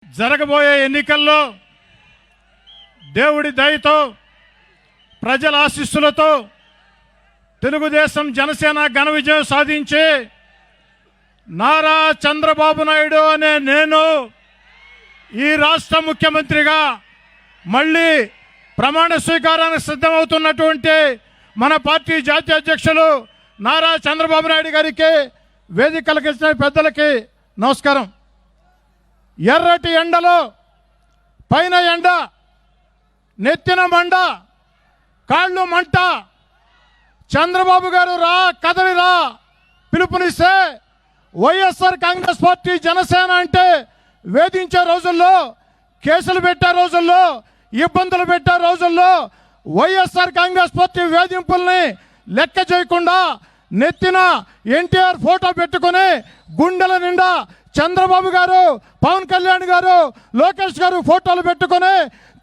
జరగబోయే ఎన్నికల్లో దేవుడి దయతో ప్రజల ఆశీస్సులతో తెలుగుదేశం జనసేన ఘన విజయం సాధించి నారా చంద్రబాబు నాయుడు అనే నేను ఈ రాష్ట్ర ముఖ్యమంత్రిగా మళ్ళీ ప్రమాణ స్వీకారానికి సిద్ధమవుతున్నటువంటి మన పార్టీ జాతీయ అధ్యక్షులు నారా చంద్రబాబు నాయుడు గారికి వేదికలకు ఇచ్చిన పెద్దలకి నమస్కారం. ఎర్రటి ఎండలో పైన ఎండ, నెత్తిన మండ, కాళ్ళు మంట, చంద్రబాబు గారు రా కదలిరా పిలుపునిస్తే వైఎస్ఆర్ కాంగ్రెస్ పార్టీ జనసేన అంటే వేధించే రోజుల్లో, కేసులు పెట్టే రోజుల్లో, ఇబ్బందులు పెట్టే రోజుల్లో వైఎస్ఆర్ కాంగ్రెస్ పార్టీ వేధింపుల్ని లెక్క చేయకుండా నెత్తిన ఎన్టీఆర్ ఫోటో పెట్టుకుని గుండెల నిండా చంద్రబాబు గారు, పవన్ కళ్యాణ్ గారు, లోకేష్ గారు ఫోటోలు పెట్టుకుని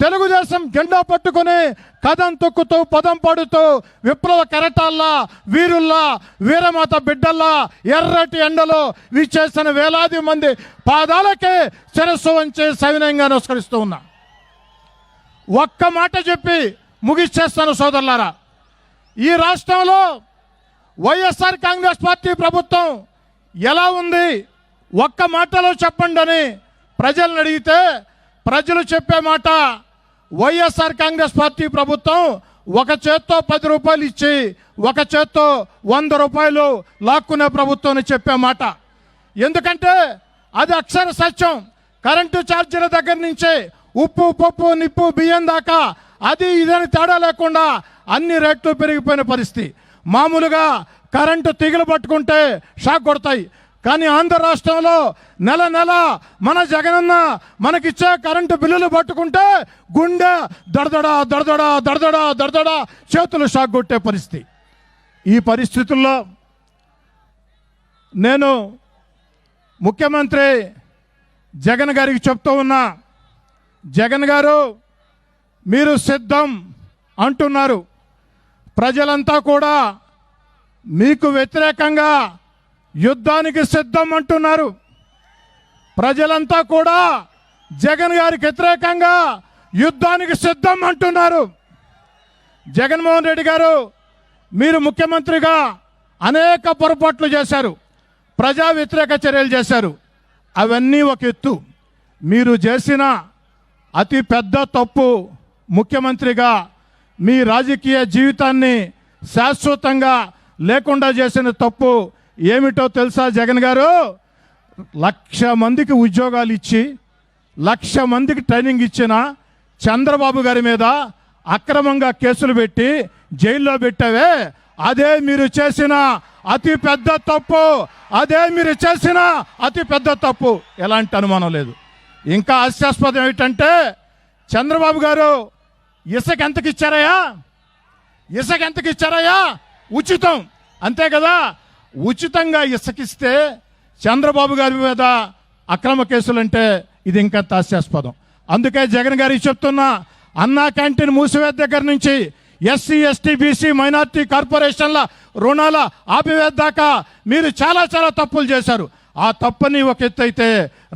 తెలుగుదేశం జెండా పట్టుకుని కథం తొక్కుతూ పదం పాడుతూ విప్లవ కెరటాల్లా, వీరుల్లా, వీరమాత బిడ్డల్లా ఎర్రటి ఎండలో విచ్చేసిన వేలాది మంది పాదాలకే శిరస్సు వంచి సవినయంగా నమస్కరిస్తూ ఉన్నా. ఒక్క మాట చెప్పి ముగిచ్చేస్తాను సోదరులారా. ఈ రాష్ట్రంలో వైఎస్ఆర్ కాంగ్రెస్ పార్టీ ప్రభుత్వం ఎలా ఉంది ఒక్క మాటలో చెప్పండి అని ప్రజలను అడిగితే ప్రజలు చెప్పే మాట, వైఎస్ఆర్ కాంగ్రెస్ పార్టీ ప్రభుత్వం ఒక చేత్తో 10 రూపాయలు ఇచ్చి ఒక చేత్తో 100 రూపాయలు లాక్కునే ప్రభుత్వం అని చెప్పే మాట. ఎందుకంటే అది అక్షర సత్యం. కరెంటు ఛార్జీల దగ్గర నుంచి ఉప్పు, పప్పు, నిప్పు, బియ్యం దాకా అది ఇదని తేడా లేకుండా అన్ని రేట్లు పెరిగిపోయిన పరిస్థితి. మామూలుగా కరెంటు తీగలు పట్టుకుంటే షాక్ కొడతాయి. కానీ ఆంధ్ర రాష్ట్రంలో నెల నెల మన జగనన్న మనకిచ్చే కరెంటు బిల్లులు పట్టుకుంటే గుండె దడదడా దడదడా దడదడా దడదడా చేతులు షాక్ కొట్టే పరిస్థితి. ఈ పరిస్థితుల్లో నేను ముఖ్యమంత్రి జగన్ గారికి చెప్తూ ఉన్నా, జగన్ గారు మీరు సిద్ధం అంటున్నారు, ప్రజలంతా కూడా మీకు వ్యతిరేకంగా యుద్ధానికి సిద్ధం అంటున్నారు. ప్రజలంతా కూడా జగన్ గారికి వ్యతిరేకంగా యుద్ధానికి సిద్ధం అంటున్నారు. జగన్మోహన్ రెడ్డి గారు మీరు ముఖ్యమంత్రిగా అనేక పొరపాట్లు చేశారు, ప్రజా వ్యతిరేక చర్యలు చేశారు. అవన్నీ ఒక ఎత్తు. మీరు చేసిన అతి పెద్ద తప్పు, ముఖ్యమంత్రిగా మీ రాజకీయ జీవితాన్ని శాశ్వతంగా లేకుండా చేసిన తప్పు ఏమిటో తెలుసా జగన్ గారు? 1,00,000 మందికి ఉద్యోగాలు ఇచ్చి 1,00,000 మందికి ట్రైనింగ్ ఇచ్చిన చంద్రబాబు గారి మీద అక్రమంగా కేసులు పెట్టి జైల్లో పెట్టావే, అదే మీరు చేసిన అతి పెద్ద తప్పు. అదే మీరు చేసిన అతి పెద్ద తప్పు, ఎలాంటి అనుమానం లేదు. ఇంకా హాస్యాస్పదం ఏమిటంటే చంద్రబాబు గారు ఇసుక ఎంతకి ఇచ్చారయ్యా? ఇసుక ఎంతకి ఇచ్చారయ్యా? ఉచితం, అంతే కదా. ఉచితంగా ఇసుకిస్తే చంద్రబాబు గారి మీద అక్రమ కేసులంటే ఇది ఇంకా హాస్యాస్పదం. అందుకే జగన్ గారికి చెప్తున్నా, అన్నా క్యాంటీన్ మూసివేత దగ్గర నుంచి ఎస్సీ, ఎస్టీ, బీసీ, మైనార్టీ కార్పొరేషన్ల రుణాల ఆపివేత దాకా మీరు చాలా చాలా తప్పులు చేశారు. ఆ తప్పని ఒక ఎత్తు అయితే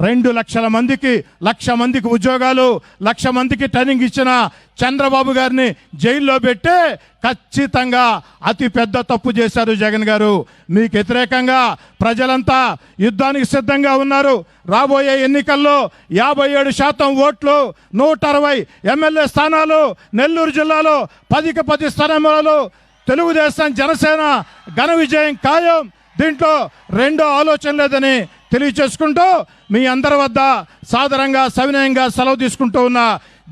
2 లక్షల మందికి 1,00,000 మందికి ఉద్యోగాలు, 1,00,000 మందికి ట్రైనింగ్ ఇచ్చిన చంద్రబాబు గారిని జైల్లో పెట్టి ఖచ్చితంగా అతి పెద్ద తప్పు చేశారు జగన్ గారు. మీకు వ్యతిరేకంగా ప్రజలంతా యుద్ధానికి సిద్ధంగా ఉన్నారు. రాబోయే ఎన్నికల్లో 57% ఓట్లు, 160 ఎమ్మెల్యే స్థానాలు, నెల్లూరు జిల్లాలో 10కి 10 స్థానాలు తెలుగుదేశం జనసేన ఘన విజయం ఖాయం. దీంట్లో రెండో ఆలోచన లేదని తెలియచేసుకుంటూ మీ అందరి వద్ద సాదరంగా సవినయంగా సెలవు తీసుకుంటూ ఉన్నా.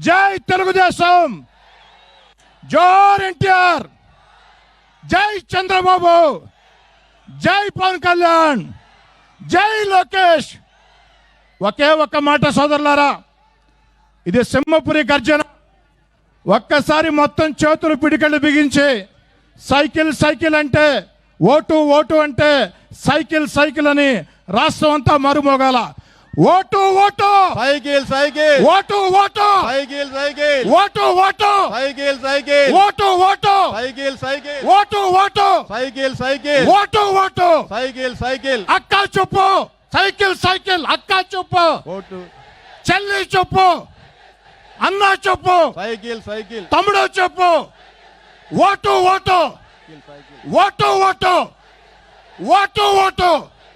జై తెలుగుదేశం, జోర్ ఎన్టీఆర్, జై చంద్రబాబు, జై పవన్ కళ్యాణ్, జై లోకేష్. ఒకే ఒక్క మాట సోదరులారా, ఇది సింహపురి గర్జన. ఒక్కసారి మొత్తం చేతులు పిడికళ్ళు బిగించి సైకిల్ సైకిల్ అంటే, ఓటు ఓటు అంటే సైకిల్ సైకిల్ అని రాష్ట్రం అంతా మరుమోగాల. Vote vote cycle cycle, vote vote cycle cycle, vote vote cycle cycle, vote vote cycle cycle, vote vote cycle cycle, vote vote cycle cycle, అక్క చెప్పు సైకిల్ సైకిల్, అక్క చెప్పు ఓటు చెల్లి చెప్పు, అన్న చెప్పు, సైకిల్ సైకిల్ తమ్ముడు చెప్పు. Vote vote cycle vote vote vote vote